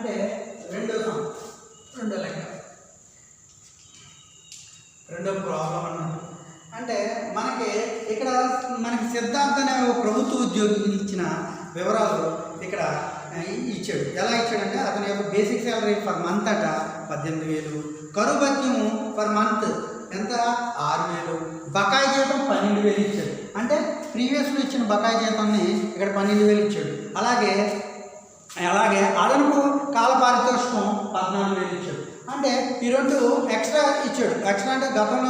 అంటే రెండో ప్రాబ్లం అన్నమాట. అంటే మనకి ఇక్కడ సిద్ధార్థ అనే ఒక ప్రభుత్వ ఉద్యోగి ఇచ్చిన వివరాలు ఇక్కడ ఇచ్చాడు. ఎలా ఇచ్చాడంటే అతని యొక్క బేసిక్ శాలరీ ఫర్ మంత్ అట 18,000, కరువు భత్యము ఫర్ మంత్ ఎంత 6,000, బకాయి జీతం 12,000 ఇచ్చాడు. అంటే ప్రీవియస్లో ఇచ్చిన బకాయి జీతాన్ని ఇక్కడ 12,000 ఇచ్చాడు. అలాగే అదనపు కాల పారితోషికం 14,000 ఇచ్చాడు. అంటే ఈ రెండు ఎక్స్ట్రా ఇచ్చాడు. ఎక్స్ట్రా అంటే గతంలో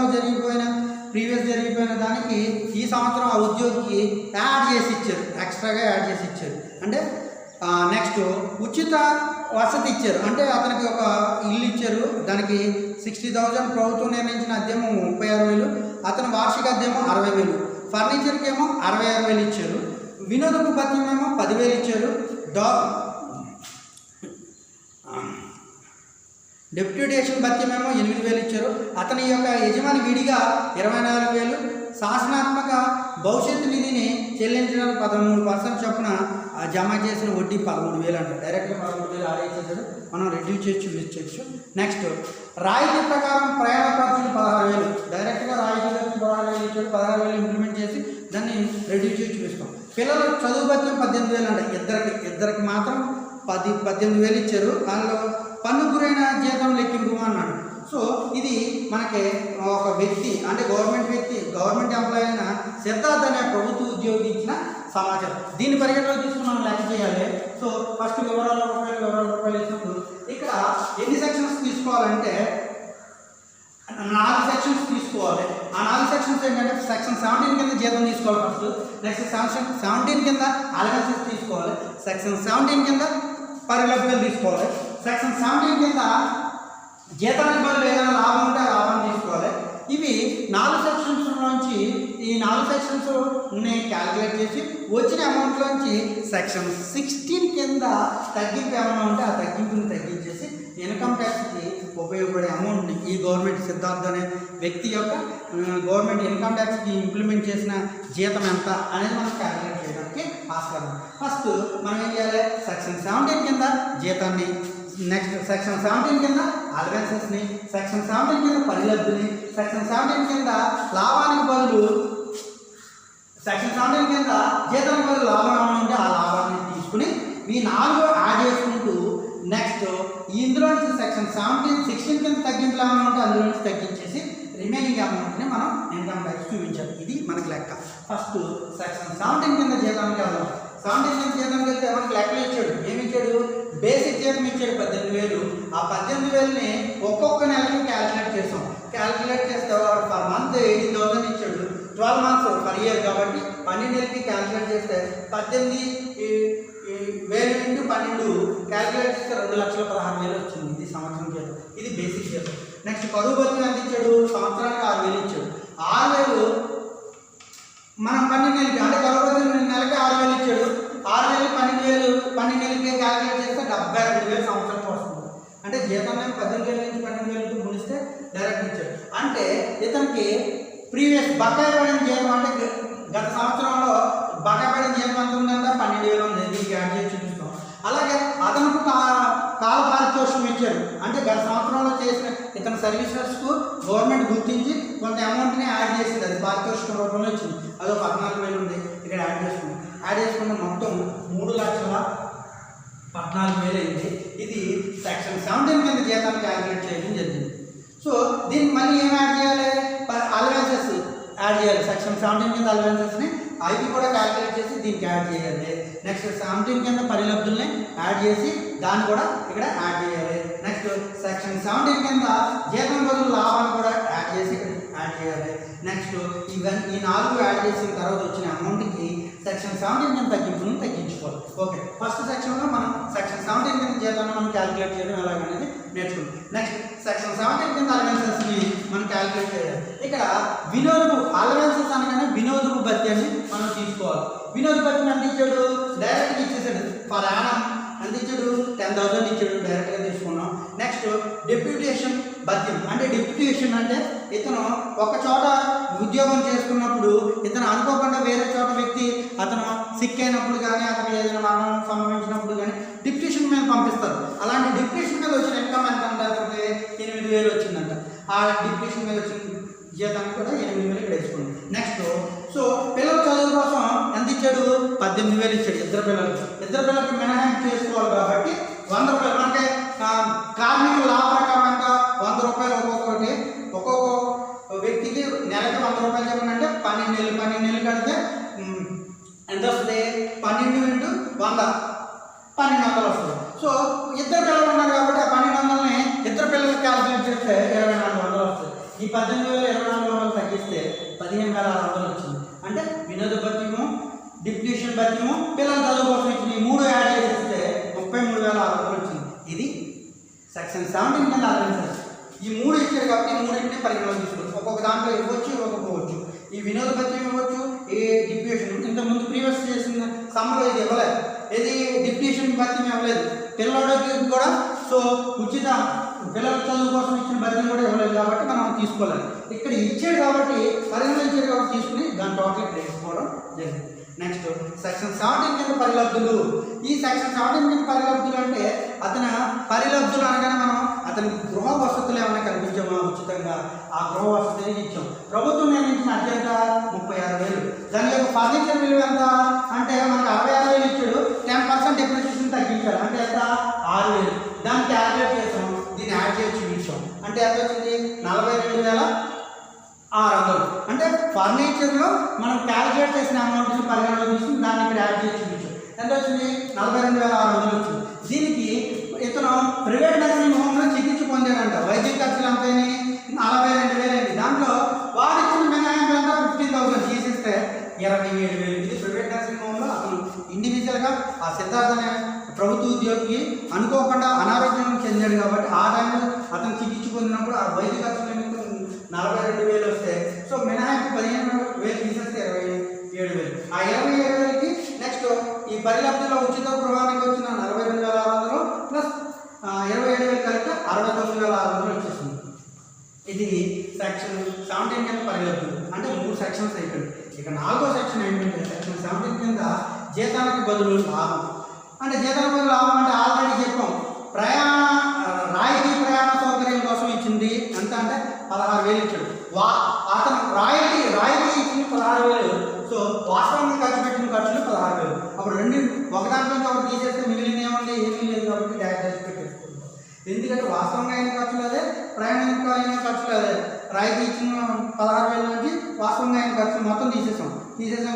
ప్రీవియస్ జరిగిపోయిన దానికి ఈ సంవత్సరం ఆ ఉద్యోగికి యాడ్ చేసి ఇచ్చారు, ఎక్స్ట్రాగా యాడ్ చేసి ఇచ్చారు. అంటే నెక్స్ట్ ఉచిత వసతి ఇచ్చారు. అంటే అతనికి ఒక ఇల్లు ఇచ్చారు, దానికి 60,000 ప్రభుత్వం నిర్ణయించిన అద్దెమో 36,000, అతని వార్షిక అద్దెమో 60,000, ఫర్నిచర్కి ఏమో 66,000 ఇచ్చారు, వినోదపు భత్యం ఏమో 10,000 ఇచ్చారు, డెప్యూటేషన్ భత్యమేమో 8,000 ఇచ్చారు. అతని యొక్క యజమాని విడిగా 24,000, శాసనాత్మక భవిష్యత్తు నిధిని చెల్లించడానికి 13% చొప్పున జమ చేసిన వడ్డీ 13,000 అంట. డైరెక్ట్గా 13,000 ఆడేసేసాడు, మనం రెడ్యూస్ చేసి చూపించవచ్చు. నెక్స్ట్ రాయితీ ప్రకారం ప్రయాణ ఖర్చులు 16,000, డైరెక్ట్గా రాయితీ ఖర్చు 16,000 ఇచ్చాడు. 16,000 ఇంప్లిమెంట్ చేసి దాన్ని రెడ్యూస్ చేసి చూపిస్తాం. పిల్లలు చదువు భత్యం 18,000 అంట. ఇద్దరికి మాత్రం 18,000 ఇచ్చారు. దానిలో పన్ను గురైన జీతం లెక్కింపు అన్నాడు. సో ఇది మనకి ఒక వ్యక్తి అంటే గవర్నమెంట్ ఎంప్లాయీ అయిన సిద్ధార్థ్ అనే ప్రభుత్వ ఉద్యోగి ఇచ్చిన సమాచారం. దీన్ని పరిగణలో తీసుకుని మనం లెక్క చేయాలి. సో ఫస్ట్ వివరాల రూపాయలు ఇచ్చినప్పుడు ఇక్కడ ఎన్ని సెక్షన్స్ తీసుకోవాలంటే 4 సెక్షన్స్ తీసుకోవాలి. ఆ 4 సెక్షన్స్ ఏంటంటే సెక్షన్ 17 కింద జీతం తీసుకోవాలి ఫస్ట్. నెక్స్ట్ సెక్షన్ 17 కింద అలవెన్సెస్ తీసుకోవాలి. సెక్షన్ 17 కింద పరిలబ్ధులు తీసుకోవాలి. సెక్షన్ 17 కింద జీతానికి బదులు ఏదైనా లాభం ఉంటే ఆ లాభాన్ని తీసుకోవాలి. ఇవి 4 సెక్షన్స్ నుంచి ఈ 4 సెక్షన్స్ క్యాలిక్యులేట్ చేసి వచ్చిన అమౌంట్లోంచి సెక్షన్ 16 కింద తగ్గింపు ఏమైనా ఉంటే ఆ తగ్గింపుని తగ్గించేసి ఇన్కమ్ ట్యాక్స్కి ఉపయోగపడే అమౌంట్ని ఈ గవర్నమెంట్ సిద్ధార్థ అనే వ్యక్తి యొక్క గవర్నమెంట్ ఇన్కమ్ ట్యాక్స్కి ఇంప్లిమెంట్ చేసిన జీతం ఎంత అనేది మనం క్యాలిక్యులేట్ చేయడానికి ఆస్కారం. ఫస్ట్ మనం ఏం చేయాలి, సెక్షన్ 17 కింద జీతాన్ని, నెక్స్ట్ సెక్షన్ 17 కింద అలవెన్సెస్ని, సెక్షన్ 17 కింద పరిలబ్ధిని, సెక్షన్ 17 కింద లాభానికి బదులు సెక్షన్ 17 కింద జీతానికి బదులు లాభం ఏమైనా ఉంటే ఆ లాభాన్ని తీసుకుని ఈ 4 యాడ్ చేసుకుంటూ నెక్స్ట్ ఇందులో నుంచి సెక్షన్ 16 కింద తగ్గింపులు ఏమైనా ఉంటే అందులో నుంచి తగ్గించేసి రిమైనింగ్ అమౌంట్ని మనం ఇన్కమ్ ట్యాక్స్ చూపించాలి. ఇది మనకి లెక్క. ఫస్ట్ సెక్షన్ 17 కింద జీతానికి వెళ్దాం. 17 కింద జీతానికి వెళ్తే మనకి లెక్కలు ఇచ్చాడు. ఏమి ఇచ్చాడు, బేసిక్ జీతం ఇచ్చాడు 18,000. ఆ 18,000ని ఒక్కొక్క నెలకి క్యాలిక్యులేట్ చేస్తాం. క్యాలిక్యులేట్ చేస్తే పర్ మంత్ 18,000 ఇచ్చాడు. 12 మంత్స్ పర్ ఇయర్ కాబట్టి 12 నెలలకి క్యాలిక్యులేట్ చేస్తే 18,000 ఇంటూ 12 క్యాలిక్యులేట్ చేస్తే 2,16,000 వచ్చింది. ఇది సంవత్సరం జీతం. ఇది బేసిక్ జీతం. నెక్స్ట్ కరువు భత్యం ఎంత ఇచ్చాడు, సంవత్సరానికి 6,000 ఇచ్చాడు. 6,000 మనం 12 నెలలకి అంటే కరువు భత్యం నెలకి 6,000 ఇచ్చాడు. 6,000 12 నెలలకి క్యాలిక్యులేట్ చేస్తే 72,000 సంవత్సరానికి వస్తుంది. అంటే జీతం 18,000 నుంచి 12,000 గుణిస్తే డైరెక్ట్ ఇచ్చాడు. అంటే ఇతనికి ప్రీవియస్ బకాయి పడిన జీతం అంటే గత సంవత్సరంలో బకాయి పడిన జీతం ఎంత ఉందంటే 12,000 ఉంది. దీనికి యాడ్ చేసి చూపిస్తాం. అలాగే అదనపు కాల పారితోషికం ఇచ్చారు. అంటే గత సంవత్సరంలో చేసిన ఇతని సర్వీసెస్కు గవర్నమెంట్ గుర్తించి కొంత అమౌంట్ని యాడ్ చేసింది. అది పారితోషికం రూపంలో వచ్చింది. అదో 14,000 ఉంది. ఇక్కడ యాడ్ చేసుకుంటే మొత్తం 3,14,000 అయింది. ఇది సెక్షన్ 17 కింద జీతాన్ని క్యాలిక్యులేట్ చేయడం జరిగింది. సో దీనికి మళ్ళీ ఏం యాడ్ చేయాలి, అలవెన్సెస్ యాడ్ చేయాలి. సెక్షన్ 17 కింద అలవెన్సెస్ని అవి కూడా క్యాలిక్యులేట్ చేసి దీనికి యాడ్ చేయాలి. నెక్స్ట్ 17 కింద పరిలబ్ధుల్ని యాడ్ చేసి దాన్ని కూడా ఇక్కడ యాడ్ చేయాలి. నెక్స్ట్ సెక్షన్ 17 కింద జీతం బదులు లాభాన్ని కూడా యాడ్ చేసి ఇక్కడ యాడ్ చేయాలి. నెక్స్ట్ ఈ 4 యాడ్ చేసిన తర్వాత వచ్చిన అమౌంట్కి సెక్షన్ 17 కింద తగ్గింపుని తగ్గించుకోవాలి. ఓకే, ఫస్ట్ సెక్షన్లో మనం సెక్షన్ 17 కింద జీతాన్ని మనం క్యాలిక్యులేట్ చేయడం ఎలాగనేది నేర్చుకుంటాం. నెక్స్ట్ సెక్షన్ 17 కింద అలవెన్సెస్ని మనం క్యాలిక్యులేట్ చేయాలి. ఇక్కడ అలవెన్సెస్ అనగానే వినోదపు భత్యాన్ని మనం తీసుకోవాలి. వినోద భత్యం ఎంత ఇచ్చాడు, డైరెక్ట్గా ఇచ్చేసాడు. ఫర్ యానం ఎంత ఇచ్చాడు, 10,000 ఇచ్చాడు. డైరెక్ట్గా తీసుకున్నాం. నెక్స్ట్ డెప్యూటేషన్ భత్యం. అంటే డెప్యూటేషన్ అంటే ఇతను ఒక చోట ఉద్యోగం చేసుకున్నప్పుడు ఇతను అనుకోకుండా వేరే చోట వ్యక్తి అతను సిక్ అయినప్పుడు కానీ అతను ఏదైనా మరణం సంభవించినప్పుడు కానీ డిప్యూటేషన్ మీద పంపిస్తారు. అలాంటి డిప్యూటేషన్ మీద వచ్చిన ఇన్కమ్ ఎంత అంటే 8,000 వచ్చిందంట. ఆ డిప్యూటేషన్ మీద వచ్చిన జీతానికి కూడా 8,000 ఇక్కడ వేసుకోండి. నెక్స్ట్ సో పిల్లల చదువు కోసం ఎంత ఇచ్చాడు? 18,000 ఇచ్చాడు. ఇద్దరు పిల్లలకి మినహాయింపు చేసుకోవాలి కాబట్టి 100 రూపాయలు. అంటే కార్మికుల లాభ ప్రకారం ఎంత? 100 రూపాయలు ఒక్కొక్క వ్యక్తికి నెలకి 100 రూపాయలు చెప్పండి. 12 నెలలు కడితే ఎంత వస్తుంది? 12 × 100 1200 వస్తుంది. సో ఇద్దరు పిల్లలు ఉన్నారు కాబట్టి ఆ 1200ని ఇద్దరు పిల్లలకి క్యాల్కులేట్ చేస్తే 2400 వస్తుంది. ఈ 18,000 2400 తగ్గిస్తే 15,600 వచ్చింది. అంటే వినోద భత్యము, డిప్యూటేషన్ భత్యము, పిల్లల చదువు కోసం ఇచ్చింది. ఈ 3 యాడ్ చేసేస్తే 33,600 వచ్చింది. ఇది సెక్షన్ 17 కింద అలవెన్సెస్. ఈ 3 ఇచ్చారు కాబట్టి ఈ 3ని పరిగణలోకి తీసుకోవచ్చు. ఒక్కొక్క దాంట్లో ఇవ్వచ్చు, ఇవ్వకపోవచ్చు. ఈ వినోద భత్యం ఇవ్వచ్చు, ఈ డిప్యూటేషన్ ఇంతకుముందు ప్రీవియస్ చేసిన సమ్మలో ఇది ఇవ్వలేదు. ఇది డిప్యూటేషన్ భత్యం ఇవ్వలేదు. పిల్లలకి కూడా సో ఉచిత పిల్లల చదువు కోసం ఇచ్చిన భత్యం కూడా ఇవ్వలేదు కాబట్టి మనం తీసుకోలేదు. ఇక్కడ ఇచ్చాడు కాబట్టి పరిగణించాడు కాబట్టి తీసుకుని దాని టోటల్ ఇక్కడ వేసుకోవడం జరిగింది. నెక్స్ట్ సెక్షన్ 17 కింద పరిలబ్ధులు. ఈ సెక్షన్ 17 కింద పరిలబ్ధులు అంటే అతను పరిలబ్ధులు అనగానే మనం అతని గృహ వసతులు ఏమైనా కల్పించామా ఉచితంగా? ఆ గృహ వసతిని ఇచ్చాం. ప్రభుత్వం నిర్ణయించిన అత్యంత 36,000. దాని యొక్క ఫర్నిచర్ విలువ ఎంత అంటే మనకు 66,000 ఇచ్చాడు. 10% డిప్రిసియేషన్ తగ్గించాడు. అంటే ఎంత? 6,000. దాన్ని క్యాల్కులేట్ చేసాం. దీన్ని యాడ్ చేసి చూపించాం. అంటే ఎంత వచ్చింది? 42,600. అంటే ఫర్నిచర్లో మనం క్యాల్కులేట్ చేసిన అమౌంట్ని పరిగణలో తీసుకుని దాన్ని ఇక్కడ యాడ్ చేసి చూపించాం. ఎంత వచ్చింది? 42,600 వచ్చింది. దీనికి ఇతను ప్రైవేట్ నర్సింగ్ హోమ్లో చికిత్స పొందాడంట. వైద్య ఖర్చులు అంతేని 42,000 అయింది. దాంట్లో వారు ఇచ్చిన మినహాయింపు ఎంత? 15,000 తీసేస్తే 27,000. ఇది ప్రైవేట్ నర్సింగ్ హోమ్లో అతను ఇండివిజువల్గా ఆ సిద్ధార్థ ప్రభుత్వ ఉద్యోగికి అనుకోకుండా అనారోగ్యం చెందాడు కాబట్టి ఆ టైంలో అతను చికిత్స పొందినప్పుడు ఆ వైద్య ఖర్చులు 42,000 వస్తాయి. సో మినహాయింపు 15,000 తీసేస్తే 27,000. ఆ 27,000కి నెక్స్ట్ ఈ పరిలబ్ధిలో ఉచిత గృహానికి వచ్చిన 42,600 ప్లస్ 27,000 కలిపితే 69,600 వచ్చేసింది. ఇది సెక్షన్ 17 కింద పరిలబ్ధులు. అంటే 3 సెక్షన్స్ అయిపోయింది. ఇక 4వ సెక్షన్ ఏంటంటే సెక్షన్ 17 కింద జీతానికి బదులు లాభం. అంటే జీతానికి బదులు లాభం అంటే ఆల్రెడీ చెప్పాం. రాయితీ ప్రయాణ సౌకర్యం కోసం ఇచ్చింది ఎంత అంటే 16,000 ఇచ్చాడు. అతను రాయితీ ఇచ్చింది 16,000. సో వాస్తవంగా ఖర్చు పెట్టిన ఖర్చులు 16,000. అప్పుడు ఒకదాంట్లో ఒకటి తీసేస్తే మిగిలిన ఏముంది? ఏమీ లేదు కాబట్టి డాష్ పెట్టేసుకుంటాం. ఎందుకంటే వాస్తవంగా అయిన ఖర్చులు అదే, ప్రయాణిక అయిన ఖర్చులు అదే. రాయితీ ఇచ్చిన 16,000 నుంచి వాస్తవంగా అయిన ఖర్చులు మొత్తం తీసేసాం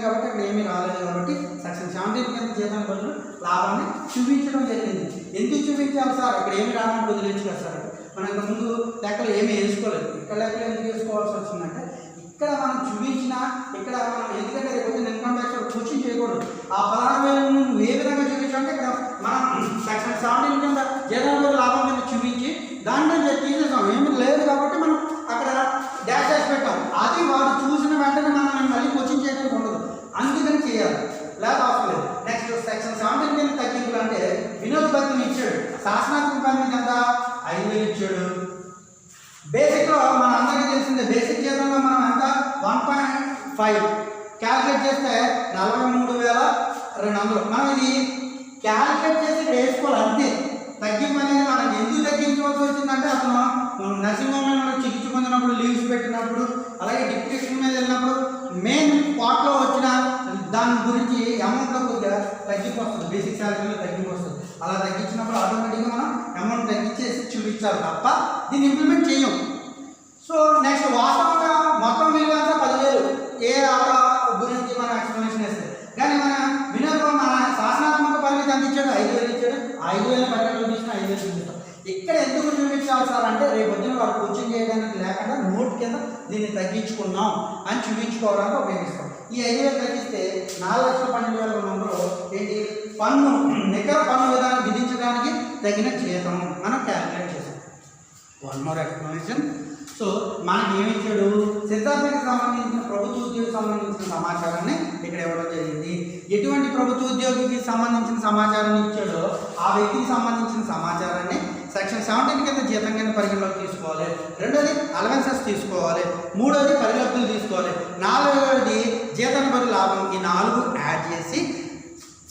కాబట్టి అక్కడ ఏమీ రాలేదు. కాబట్టి సెక్షన్ 17 కింద జీతానికి బదులు లాభాన్ని చూపించడం జరిగింది. ఎందుకు చూపించాలి సార్? ఇక్కడ ఏమి రావడానికి వదిలేచ్చు కదా సార్. మనం ఇంతకుముందు లెక్కలు ఏమీ వేసుకోలేదు. ఇక్కడ లెక్కలు ఎందుకు వేసుకోవాల్సి వచ్చిందంటే ఇక్కడ మనం చూపించిన ఇక్కడ మనం ఎందుకంటే రేపు ఇన్కమ్ ట్యాక్స్ క్వశ్చన్ చేయకూడదు. ఆ 16,000 నువ్వు ఏ విధంగా చూపించాలంటే ఇక్కడ మనం సెక్షన్ 17 కింద జీతానికి లాభం కింద చూపించి దాంట్లో తీసేసాం. ఏమి లేదు కాబట్టి మనం అక్కడ డాష్ చేసి పెట్టాం. అది వారు చూసిన వెంటనే మనం మళ్ళీ క్వశ్చన్ చేయడానికి ఉండదు. అందుకని చేయాలి, లేదా అవసరం లేదు. నెక్స్ట్ సెక్షన్ 17 కింద తగ్గింపులు అంటే వినోద భత్యం ఇచ్చాడు. శాసనాత్మక పరిమితి ఎంత? 5,000 ఇచ్చాడు. బేసిక్లో మన అందరికీ తెలిసిందే. బేసిక్ జీతంలో మనం ఎంత? 1.5 క్యాల్కులేట్ చేస్తే 43,200. మనం ఇది క్యాల్కులేట్ చేసి వేసుకోవాలి అంతే. తగ్గింపు అనేది మనం ఎందుకు తగ్గించవలసి వచ్చిందంటే అతను నర్సింగ్ హోమ్లో చికిత్స పొందినప్పుడు, లీవ్స్ పెట్టినప్పుడు, అలాగే డిప్యూటేషన్ మీద వెళ్ళినప్పుడు మెయిన్ పార్ట్లో వచ్చిన దాని గురించి అమౌంట్లో కొద్దిగా తగ్గింపు వస్తుంది. బేసిక్ శాలరీలో తగ్గింపు వస్తుంది. అలా తగ్గించినప్పుడు ఆటోమేటిక్గా మనం అమౌంట్ తగ్గించేసి చూపించాలి తప్ప దీన్ని ఇంప్లిమెంట్ చేయం. సో నెక్స్ట్ వాస్తవంగా మొత్తం విలువ అంతా 10,000 ఏ ఆట గురించి మనం ఎక్స్ప్లెనేషన్ వేస్తే. కానీ మన వినోదం మన శాసనాత్మక పరిమితి ఎంత ఇచ్చాడు? 5,000 ఇచ్చాడు. 5,000 పరిమితిలో తీసిన 5,000 చూపిస్తాం. ఇక్కడ ఎందుకు చూపించాలి సార్ అంటే రేపు పొద్దున వాడు కోచింగ్ చేయడానికి లేకుండా నోట్ కింద దీన్ని తగ్గించుకున్నాం అని చూపించుకోవడానికి ఉపయోగిస్తాం. ఈ 5,000 తగ్గిస్తే 4,12,200 ఏంటి? పన్ను నికర పన్ను విధానం విధించడానికి తగిన జీతం మనం క్యాలిక్యులేట్ చేసాం. One more explanation. సో మనకి ఏమి ఇచ్చాడు? సిద్ధార్థకి సంబంధించిన ప్రభుత్వ ఉద్యోగికి సంబంధించిన సమాచారాన్ని ఇక్కడ ఇవ్వడం జరిగింది. ఎటువంటి ప్రభుత్వ ఉద్యోగికి సంబంధించిన సమాచారాన్ని ఇచ్చాడో ఆ వ్యక్తికి సంబంధించిన సమాచారాన్ని సెక్షన్ 17 కింద జీతం కింద పరిగణలోకి తీసుకోవాలి. రెండోది అలవెన్సెస్ తీసుకోవాలి. మూడోది పరిలబ్ధులు తీసుకోవాలి. నాలుగోది జీతానికి బదులు లాభం. ఈ 4 యాడ్ చేసి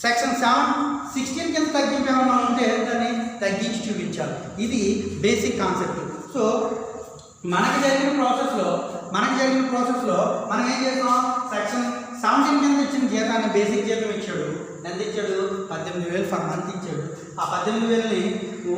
సెక్షన్ 16 కింద తగ్గింపు ఏమన్నా ఉంటే దాన్ని తగ్గించి చూపించాలి. ఇది బేసిక్ కాన్సెప్ట్. సో మనకి జరిగిన ప్రాసెస్లో మనం ఏం చేస్తాం, సెక్షన్ 17 కింద ఇచ్చిన జీతాన్ని బేసిక్ జీతం ఇచ్చాడు. ఎంత ఇచ్చాడు? 18,000 ఫర్ మంత్ ఇచ్చాడు. ఆ 18,000ని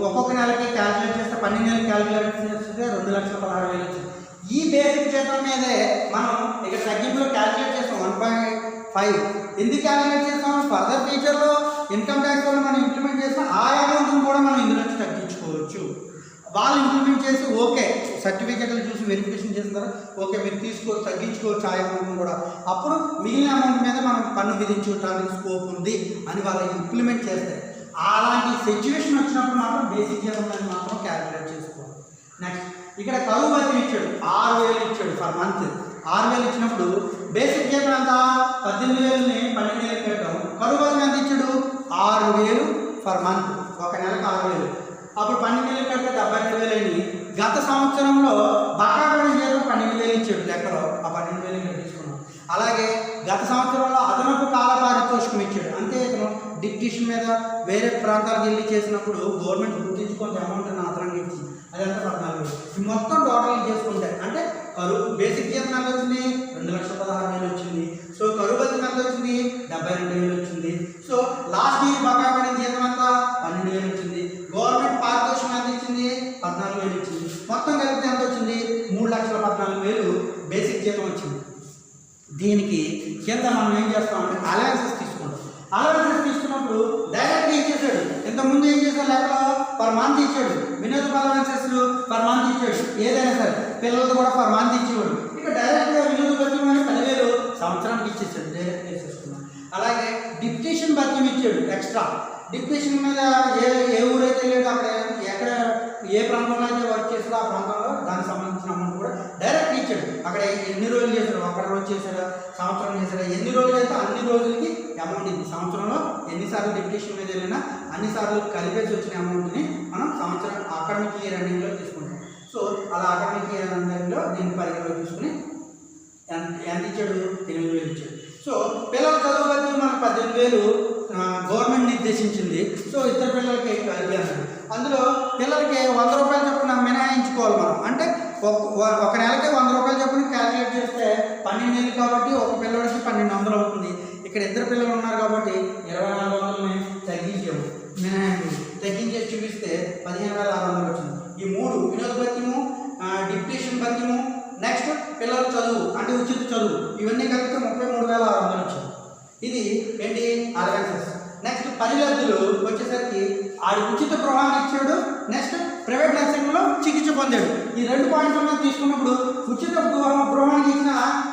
ఒక్కొక్క నెలకి క్యాల్కులేట్ చేస్తే 12 నెలలు క్యాల్కులేట్ చేస్తే 2,16,000 వచ్చింది. ఈ బేసిక్ జీతం మీదే మనం ఇక్కడ తగ్గింపులో క్యాల్కులేట్ చేస్తాం 1.5. ఎందుకు క్యాల్కులేట్ చేస్తాం? ఫర్దర్ ఫ్యూచర్లో ఇన్కమ్ ట్యాక్స్ వల్ల మనం ఇంప్లిమెంట్ చేస్తాం. ఆ అమౌంట్ని కూడా మనం ఇందులో నుంచి తగ్గించుకోవచ్చు. వాళ్ళు ఇంప్లిమెంట్ చేసి ఓకే సర్టిఫికేట్లు చూసి వెరిఫికేషన్ చేసిన తర్వాత ఓకే మీరు తగ్గించుకోవచ్చు ఆ అమౌంట్ని కూడా. అప్పుడు మిగిలిన అమౌంట్ మీద మనం పన్ను విధించడానికి స్కోప్ ఉంది అని వాళ్ళు ఇంప్లిమెంట్ చేస్తారు. అలాంటి సిచ్యువేషన్ వచ్చినప్పుడు మాత్రం బేసిక్ జీతం మాత్రం క్యాల్కులేట్ చేసుకోవాలి. నెక్స్ట్ ఇక్కడ కరువు భత్యం ఇచ్చాడు, 6,000 ఇచ్చాడు ఫర్ మంత్. 6,000 ఇచ్చినప్పుడు బేసిక్ జీతం ఎంత? 18,000ని 12,000 పెట్టాం. కరువు భత్యం ఎంత ఇచ్చాడు? 6,000 ఫర్ మంత్. ఒక నెలకు 6,000. అప్పుడు 12,000 కడితే 72,000 అయింది. గత సంవత్సరంలో బకాయి జీతం 12,000 ఇచ్చాడు లెక్కలో. ఆ 12,000 తీసుకున్నాం. అలాగే గత సంవత్సరంలో అదనపు కాల పారితోషికం ఇచ్చాడు. అంతే ఇతను డిక్టేషన్ మీద వేరే ప్రాంతాలకు వెళ్ళి చేసినప్పుడు గవర్నమెంట్ గుర్తించుకొని అమౌంట్ అదనంగా ఇచ్చింది. అదంతా 14,000. ఈ మొత్తం టోటల్ చేసుకుంటే అంటే కరువు బేసిక్ జీతం ఎంత వచ్చింది? 2,16,000 వచ్చింది. సో కరువు భత్యం ఎంత వచ్చింది? 72,000 వచ్చింది. సో లాస్ట్ ఇయర్ బకాయి పడిన జీతం ఎంత? 12,000 వచ్చింది. గవర్నమెంట్ పారితోషికం ఎంత ఇచ్చింది? 14,000 ఇచ్చింది. మొత్తం కలిపితే ఎంత వచ్చింది? 3,14,000 బేసిక్ జీతం వచ్చింది. దీనికి కింద మనం ఏం చేస్తామంటే అలవెన్సెస్ తీసుకుంటాం. అలవెన్సెస్ తీసుకున్నప్పుడు డైరెక్ట్గా ఇచ్చేసాడు. ఇంతకుముందు ఏం చేశాడు? లెక్కలో పర్ మంత్ ఇచ్చాడు. వినోద అలవెన్సెస్ పర్ మంత్ ఇచ్చాడు. ఏదైనా సరే పిల్లలతో కూడా పర్ మంత్ ఇచ్చేవాడు. ఇక డైరెక్ట్గా వినోద భత్యం 10,000 సంవత్సరానికి ఇచ్చేసాడు. డైరెక్ట్గా ఇచ్చేస్తున్నాడు. అలాగే డిప్యూటేషన్ భత్యం ఇచ్చాడు ఎక్స్ట్రా. డిప్యూటేషన్ మీద ఏ ఊరైతే వెళ్ళాడో అక్కడ ఎక్కడ ఏ ప్రాంతంలో అయితే వర్క్ చేసాడో ఆ ప్రాంతంలో దానికి సంబంధించిన అమౌంట్ కూడా డైరెక్ట్ ఇచ్చాడు. అక్కడ ఎన్ని రోజులు చేశాడు, ఒక రోజు చేశాడా, సంవత్సరం చేశాడా, ఎన్ని రోజులు అయితే అన్ని రోజులకి అమౌంట్ ఇది. సంవత్సరంలో ఎన్నిసార్లు డిప్యూటేషన్ మీద వెళ్ళినా అన్నిసార్లు కలిపేసి వచ్చిన అమౌంట్ని మనం సంవత్సరం అకాడమిక్ ఇయర్ ఎండింగ్లో తీసుకుంటాం. సో అలా అకాడమిక్ ఇయర్ ఎండింగ్లో దీన్ని పరిగణలో తీసుకుని ఎంత ఇచ్చాడు? 8,000 ఇచ్చాడు. సో పిల్లల చదువు బట్టి మనకు 18,000 గవర్నమెంట్ నిర్దేశించింది. సో ఇద్దరు పిల్లలకి కలిపి అన్నాడు. అందులో పిల్లలకి 100 రూపాయలు చొప్పున మినహాయించుకోవాలి మనం. అంటే ఒక నెలకి 100 రూపాయలు చొప్పున క్యాల్కులేట్ చేస్తే 12 నెలలు కాబట్టి ఒక పిల్లడికి 1,200 అవుతుంది. ఇక్కడ ఇద్దరు పిల్లలు ఉన్నారు కాబట్టి 2,400ని తగ్గించాము. మినహాయింపు తగ్గించేసి చూపిస్తే 15,600 వచ్చింది. ఈ 3 వినోద భత్యము, డిప్యూటేషన్ భత్యము, నెక్స్ట్ పిల్లల చదువు అంటే ఉచిత చదువు, ఇవన్నీ కలిపితే 33,600 వచ్చింది. ఇది ఏంటి? అలవెన్సెస్. నెక్స్ట్ పరిలబ్ధులు వచ్చేసరికి ఆడి ఉచిత గృహాన్ని ఇచ్చాడు. నెక్స్ట్ ప్రైవేట్ నర్సింగ్లో చికిత్స పొందాడు. ఈ 2 పాయింట్ల మీద తీసుకున్నప్పుడు ఉచిత గృహానికి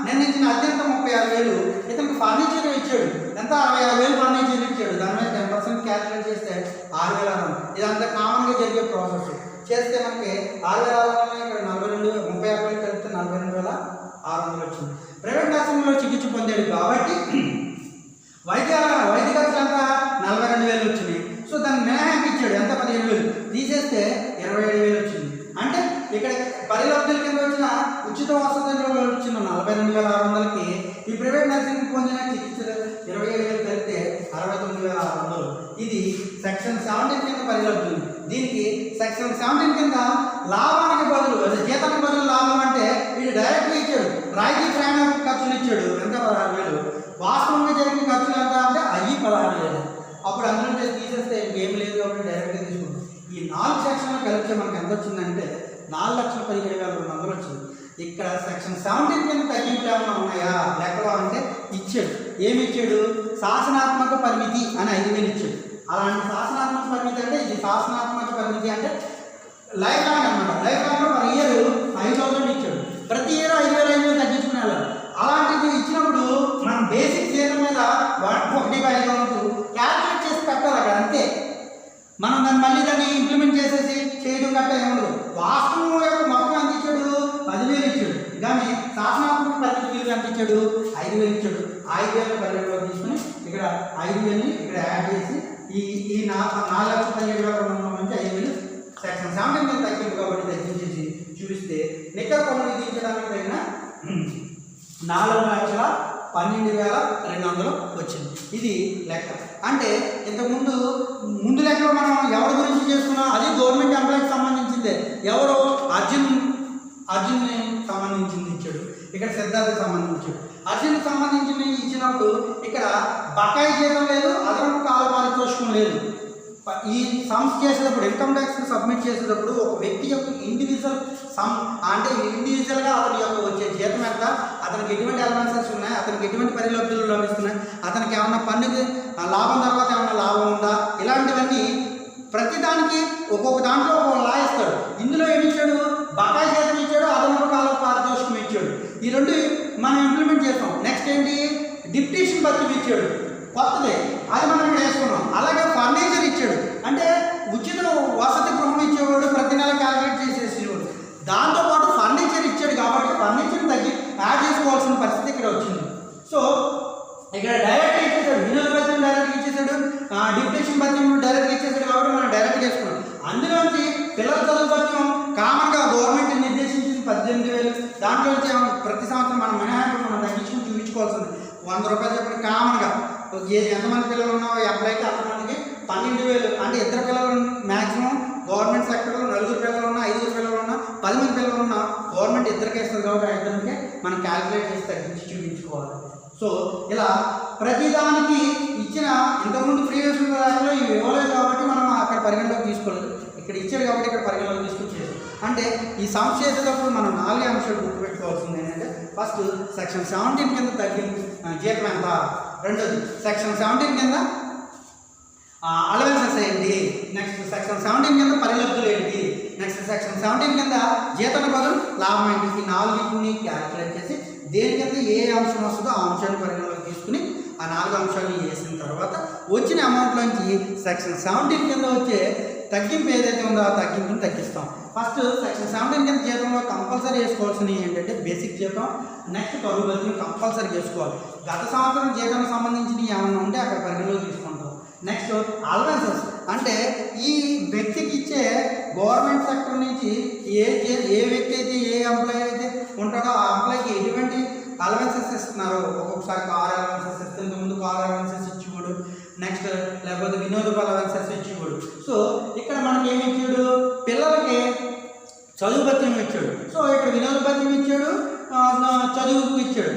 నిర్ణయించిన అత్యంత 36,000. ఇతనికి ఫర్నిచర్ ఇచ్చాడు. ఎంత? 66,000 ఫర్నిచర్ ఇచ్చాడు. దాని మీద 10% క్యాల్కులేట్ చేస్తే 6,600. ఇదంతా కామన్గా జరిగే ప్రాసెస్. చేస్తే మనకి 6,600 ఇక్కడ 36,000 కలిపితే 42,600 వచ్చింది. ప్రైవేట్ నర్సింగ్లో చికిత్స పొందాడు కాబట్టి వైద్య ఖర్చులు అంతా 42,000 వచ్చినాయి. సో దాన్ని మినహాయింపు ఇచ్చాడు. ఎంత? 15,000 తీసేస్తే 27,000 వచ్చింది. అంటే ఇక్కడ పరిలబ్ధుల కింద వచ్చిన ఉచిత వసతుల్లో వచ్చిన 42,600కి ఈ ప్రైవేట్ నర్సింగ్ పొందిన చికిత్సలు 27,000 కలిపితే 69,600. ఇది సెక్షన్ 17 కింద పరిలబ్ధులు. దీనికి సెక్షన్ 17 కింద లాభానికి బదులు అదే జీతానికి బదులు లాభం అంటే వీడు డైరెక్ట్గా ఇచ్చాడు. రాయితీ ప్రయాణ ఖర్చులు ఇచ్చాడు. ఎంత? 16,000. వాస్తవంగా జరిగిన ఖర్చులు ఎంత అంటే అయ్యి 16,000. అప్పుడు అందులో తీసేస్తే ఇంకేం లేదు కాబట్టి డైరెక్ట్గా తీసుకుంటాం. ఈ 4 సెక్షన్లు కలిపితే మనకు ఎంత వచ్చిందంటే 4,17,200 వచ్చింది. ఇక్కడ సెక్షన్ 17 కింద తగ్గింపులు ఏమైనా ఉన్నాయా లెక్కలో అంటే ఇచ్చాడు. ఏమి ఇచ్చాడు? శాసనాత్మక పరిమితి అని 5,000 ఇచ్చాడు. అలాంటి శాసనాత్మక పరిమితి అంటే ఇది శాసనాత్మక పరిమితి అంటే లైఫ్ లాంగ్ అనమాట. లైఫ్ లాంగ్లో పర్ ఇయర్ 5,000 ఇచ్చాడు. ప్రతి ఇయర్ 5,000 తగ్గించుకునే వాళ్ళు. అలాంటిది ఇచ్చినప్పుడు మనం బేసిక్ జీతం మీద 1/5 క్యాల్కులేట్ చేసి పెట్టాలి అక్కడ. అంతే. మనం దాన్ని ఇంప్లిమెంట్ చేసేసి చేయడం గట్ట ఏముండదు. వాస్తవం యొక్క మొత్తం ఎంత ఇచ్చాడు? 10,000 ఇచ్చాడు. కానీ శాసనాత్మక పరిమితి విలువ ఎంత ఇచ్చాడు? 5,000 ఇచ్చాడు. 5,000 12,000 తీసుకుని ఇక్కడ 5,000 ఇక్కడ యాడ్ చేసి ఈ 4,17,200 నుంచి 5,000 సెక్షన్ 17 కింద తగ్గింపు కాబట్టి తగ్గించేసి చూపిస్తే నికర పన్ను విధించడానికి తగిన 4,12,200 వచ్చింది. ఇది లెక్క. అంటే ఇంతకుముందు లెక్కలో మనం ఎవరి గురించి చేసుకున్నాం? ఎవరో అర్జున్ని సంబంధించింది ఇచ్చాడు, ఇక్కడ సిద్ధార్థకు సంబంధించాడు. అర్జున్కి సంబంధించిన ఇచ్చినప్పుడు ఇక్కడ బకాయి జీతం లేదు, అదనపు కాల పారితోషికం లేదు. ఈ సమ్స్ చేసేటప్పుడు ఇన్కమ్ ట్యాక్స్ సబ్మిట్ చేసేటప్పుడు ఒక వ్యక్తి యొక్క ఇండివిజువల్ సమ్ అంటే ఇండివిజువల్గా అతని యొక్క వచ్చే జీతం ఎంత, అతనికి ఎటువంటి అలవెన్సెస్ ఉన్నాయి, అతనికి ఎటువంటి పరిలబ్ధులు లభిస్తున్నాయి, అతనికి ఏమన్నా పన్నుకి లాభం తర్వాత ఏమన్నా లాభం ఉందా, ఇలాంటివన్నీ ప్రతిదానికి ఒక్కొక్క దాంట్లో ఒక్కొక్క లా ఇస్తాడు. ఇందులో ఏమి ఇచ్చాడు, బకాయి జీతం ఇచ్చాడు, అదనపు కాల పారితోషికం ఇచ్చాడు. ఈ రెండు మనం ఇంప్లిమెంట్ చేస్తాం. నెక్స్ట్ ఏంటి, డిప్యూటేషన్ భత్యం ఇచ్చాడు, కొత్తది, అది మనం ఇక్కడ వేసుకున్నాం. అలాగే ఫర్నిచర్ ఇచ్చాడు, అంటే ఉచిత వసతి గృహం ఇచ్చేవాడు, ప్రతి నెల క్యాలిక్యులేట్ చేసేసేవాడు. దాంతోపాటు ఫర్నిచర్ ఇచ్చాడు కాబట్టి ఫర్నిచర్ తగ్గి యాడ్ చేసుకోవాల్సిన పరిస్థితి ఇక్కడ వచ్చింది. సో ఇక్కడ డైరెక్ట్ ఇచ్చేసాడు, వినోద భత్యం డైరెక్ట్గా ఇచ్చేసాడు, డిప్యూటేషన్ భత్యం డైరెక్ట్గా ఇచ్చేసాడు కాబట్టి మనం డైరెక్ట్గా వేసుకున్నాం. అందులోంచి పిల్లల చదువు భత్యం కామన్గా గవర్నమెంట్ నిర్దేశించింది 18,000. దాంట్లోంచి ప్రతి సంవత్సరం మనం మినహాయింపు మనం తగ్గించుకుని చూపించుకోవాల్సింది 100 రూపాయలు చెప్పిన కామన్గా. ఎంతమంది పిల్లలు ఉన్నారో ఎంప్లాయ్కి అంతమందికి 12,000. అంటే ఇద్దరు పిల్లలు మ్యాక్సిమం గవర్నమెంట్ సెక్టర్లో 4 పిల్లలు ఉన్నా, 5 పిల్లలు ఉన్నా, 10 మంది పిల్లలు ఉన్నా గవర్నమెంట్ ఇద్దరికి ఇస్తుంది కాబట్టి ఇద్దరికి మనం క్యాలిక్యులేట్ చేసి తగ్గించి చూపించుకోవాలి. సో ఇలా ప్రతిదానికి ఇచ్చిన ఇంతకుముందు ప్రీవియస్ దాంట్లో ఇవి ఇవ్వలేదు కాబట్టి మనం అక్కడ పరిగణలోకి తీసుకోలేదు, ఇక్కడ ఇచ్చాడు కాబట్టి ఇక్కడ పరిగణలోకి తీసుకొచ్చేది. అంటే ఈ సమ్స్ చేసేటప్పుడు మనం 4 అంశాలు గుర్తుపెట్టుకోవాల్సింది ఏంటంటే, ఫస్ట్ సెక్షన్ 17 కింద తగ్గిన జీతం ఎంత, రెండోది సెక్షన్ 17 కింద అలవెన్సెస్ ఏంటి, నెక్స్ట్ సెక్షన్ 17 కింద పరిలబ్ధులు ఏంటి, నెక్స్ట్ సెక్షన్ 17 కింద జీతాల బదులు లాభం ఏంటి. ఈ 4ని క్యాలిక్యులేట్ చేసి దేని కింద ఏ అంశం వస్తుందో ఆ అంశాన్ని పరిగణలోకి తీసుకుని ఆ 4 అంశాలను వేసిన తర్వాత వచ్చిన అమౌంట్లోంచి సెక్షన్ 17 కింద వచ్చే తగ్గింపు ఏదైతే ఉందో ఆ తగ్గింపుని తగ్గిస్తాం. ఫస్ట్ సెక్షన్ 17 కింద జీతంలో కంపల్సరీ వేసుకోవాల్సినవి ఏంటంటే బేసిక్ జీతం, నెక్స్ట్ కరువు భత్యం కంపల్సరీ చేసుకోవాలి. గత సంవత్సరం జీతానికి సంబంధించినవి ఏమైనా ఉంటే అక్కడ పరిగణలోకి తీసుకుంటాం. నెక్స్ట్ అలవెన్సెస్, అంటే ఈ వ్యక్తికి ఇచ్చే గవర్నమెంట్ సెక్టర్ నుంచి ఏ వ్యక్తి అయితే ఏ ఎంప్లాయీ అయితే ఉంటాడో ఆ ఎంప్లాయీకి ఎటువంటి అలవెన్సెస్ ఇస్తున్నారు. ఒక్కొక్కసారి కార్ అలవెన్సెస్ ఇస్తే ఇంతకుముందు కార్ అలవెన్సెస్ ఇచ్చేవాడు, నెక్స్ట్ లేకపోతే వినోదపు అలవెన్సెస్ ఇచ్చేవాడు. సో ఇక్కడ మనకి ఏమి ఇచ్చాడు, పిల్లలకి చదువు భత్యం ఇచ్చాడు. సో ఇక్కడ వినోద భత్యం ఇచ్చాడు, చదువుకు ఇచ్చాడు.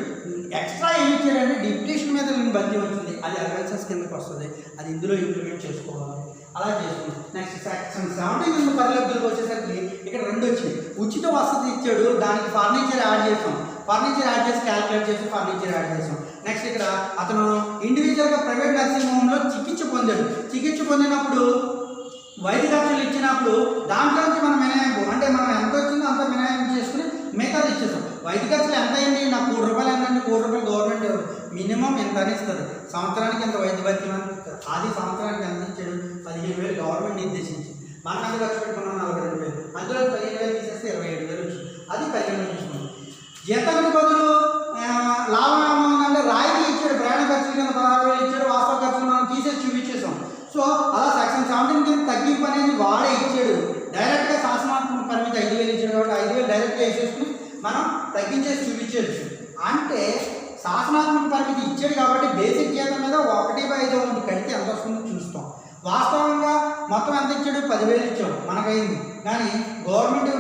ఎక్స్ట్రా ఏమి ఇచ్చాడంటే డిప్యూటేషన్ మీద భత్యం వచ్చింది, అది అలవెన్సెస్ కిందకి వస్తుంది, అది ఇందులో ఇంప్లిమెంట్ చేసుకోవాలి. అలా చేసుకుంటాం. నెక్స్ట్ సెక్షన్ 17 కింద పరిలబ్ధులకు వచ్చేసరికి ఇక్కడ 2 వచ్చింది. ఉచిత వసతి ఇచ్చాడు, దానికి ఫర్నిచర్ యాడ్ చేసాం, ఫర్నిచర్ యాడ్ చేసి క్యాలిక్యులేట్ చేసి ఫర్నిచర్ యాడ్ చేసాం. నెక్స్ట్ ఇక్కడ అతను ఇండివిజువల్గా ప్రైవేట్ నర్సింగ్ హోమ్లో చికిత్స పొందాడు. చికిత్స పొందినప్పుడు వైద్య ఖర్చులు ఇచ్చినప్పుడు దాంట్లోంచి మనం మినహాయింపు, అంటే మనం ఎంత వచ్చిందో అంత మినహాయింపు చేసుకుని మిగతాది ఇచ్చేసాం. వైద్య ఖర్చులు ఎంత అయింది, నాకు 1 కోటి రూపాయలు ఎంతంటే 1 కోటి రూపాయలు గవర్నమెంట్ మినిమం ఎంత అని ఇస్తుంది, సంవత్సరానికి ఎంత వైద్య భత్యం అని ఇస్తారు. అది సంవత్సరానికి ఎంత ఇచ్చాడు, 15,000 గవర్నమెంట్ నిర్దేశించి. మనం ఎంత ఖర్చు పెట్టుకున్నాం 42,000, అందులో 15,000 తీసేస్తే 27,000 వచ్చింది. అది 15,000 తీసుకున్నాం. జీతానికి బదులు లాభం ఏమవుతుందంటే రాయితీ ఇచ్చాడు, ప్రయాణ ఖర్చులు కింద 16,000 ఇచ్చాడు, వాస్తవ ఖర్చులు మనం తీసేసి చూపించేసాం. సో అలా సెక్షన్ 17 కింద తగ్గింపు అనేది వాడే ఇచ్చాడు. డైరెక్ట్గా శాసనాత్మక పరిమితి 5,000 ఇచ్చాడు కాబట్టి 5,000 డైరెక్ట్గా వేసేసుకుని మనం తగ్గించేసి చూపించవచ్చు. అంటే శాసనాత్మక పరిమితి ఇచ్చాడు కాబట్టి బేసిక్ జీతం మీద 1/5 అమౌంట్ కడితే ఎంత వస్తుందో చూస్తాం. వాస్తవంగా మొత్తం ఎంత ఇచ్చాడు, 10,000 ఇచ్చాడు మనకైంది. కానీ గవర్నమెంట్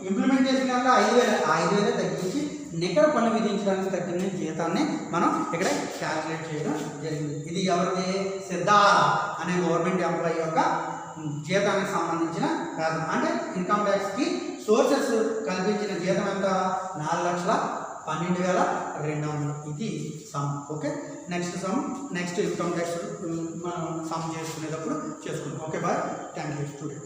ఇంప్లిమెంట్ చేసిన దాంట్లో 5,000, ఆ 5,000 తగ్గించి నికర పన్ను విధించడానికి తగ్గిన జీతాన్ని మనం ఇక్కడ క్యాల్కులేట్ చేయడం జరిగింది. ఇది ఎవరిది, సిద్ధార్థ్ అనే గవర్నమెంట్ ఎంప్లాయీ యొక్క జీతానికి సంబంధించిన కారణం. అంటే ఇన్కమ్ ట్యాక్స్కి సోర్సెస్ కల్పించిన జీతం ఎంత, 4,12,200. ఇది sum. Okay, next sum, next income tax మనం సమ్ చేసుకునేటప్పుడు చేసుకుంటాం. Okay bye, thank you students.